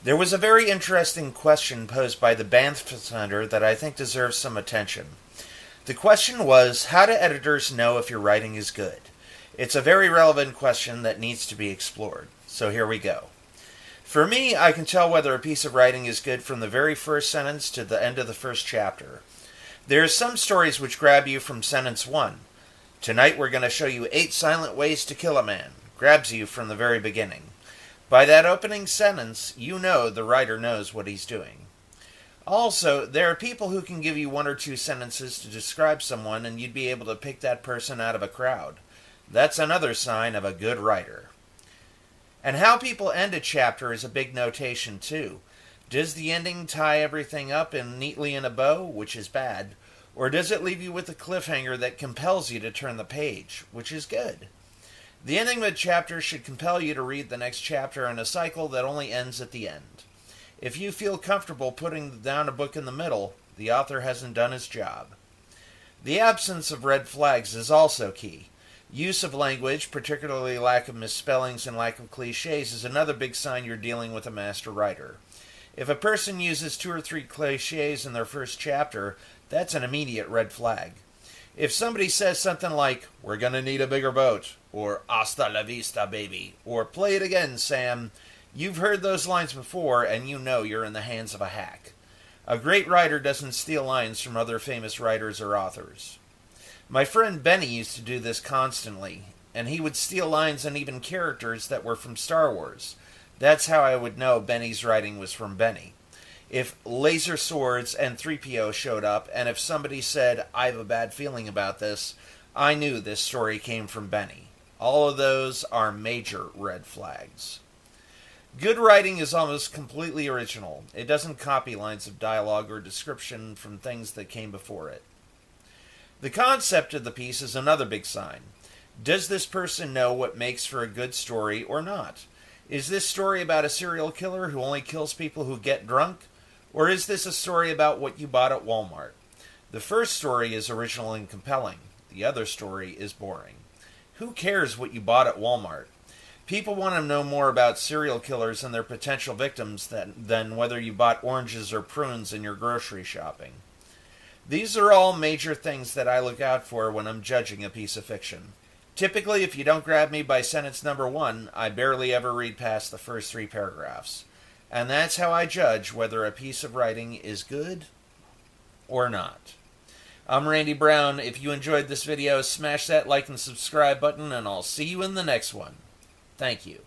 There was a very interesting question posed by the Banff Center that I think deserves some attention. The question was, how do editors know if your writing is good? It's a very relevant question that needs to be explored. So here we go. For me, I can tell whether a piece of writing is good from the very first sentence to the end of the first chapter. There are some stories which grab you from sentence 1. Tonight we're going to show you 8 silent ways to kill a man. Grabs you from the very beginning. By that opening sentence, you know the writer knows what he's doing. Also, there are people who can give you 1 or 2 sentences to describe someone and you'd be able to pick that person out of a crowd. That's another sign of a good writer. And how people end a chapter is a big notation too. Does the ending tie everything up neatly in a bow, which is bad, or does it leave you with a cliffhanger that compels you to turn the page, which is good? The ending of a chapter should compel you to read the next chapter in a cycle that only ends at the end. If you feel comfortable putting down a book in the middle, the author hasn't done his job. The absence of red flags is also key. Use of language, particularly lack of misspellings and lack of cliches, is another big sign you're dealing with a master writer. If a person uses 2 or 3 cliches in their first chapter, that's an immediate red flag. If somebody says something like, "We're going to need a bigger boat," or "Hasta la vista, baby," or "Play it again, Sam," you've heard those lines before and you know you're in the hands of a hack. A great writer doesn't steal lines from other famous writers or authors. My friend Benny used to do this constantly, and he would steal lines and even characters that were from Star Wars. That's how I would know Benny's writing was from Benny. If laser swords and 3PO showed up, and if somebody said, "I have a bad feeling about this," I knew this story came from Benny. All of those are major red flags. Good writing is almost completely original. It doesn't copy lines of dialogue or description from things that came before it. The concept of the piece is another big sign. Does this person know what makes for a good story or not? Is this story about a serial killer who only kills people who get drunk? Or is this a story about what you bought at Walmart? The first story is original and compelling. The other story is boring. Who cares what you bought at Walmart? People want to know more about serial killers and their potential victims than whether you bought oranges or prunes in your grocery shopping. These are all major things that I look out for when I'm judging a piece of fiction. Typically, if you don't grab me by sentence number 1, I barely ever read past the first 3 paragraphs. And that's how I judge whether a piece of writing is good or not. I'm Randy Brown. If you enjoyed this video, smash that like and subscribe button, and I'll see you in the next one. Thank you.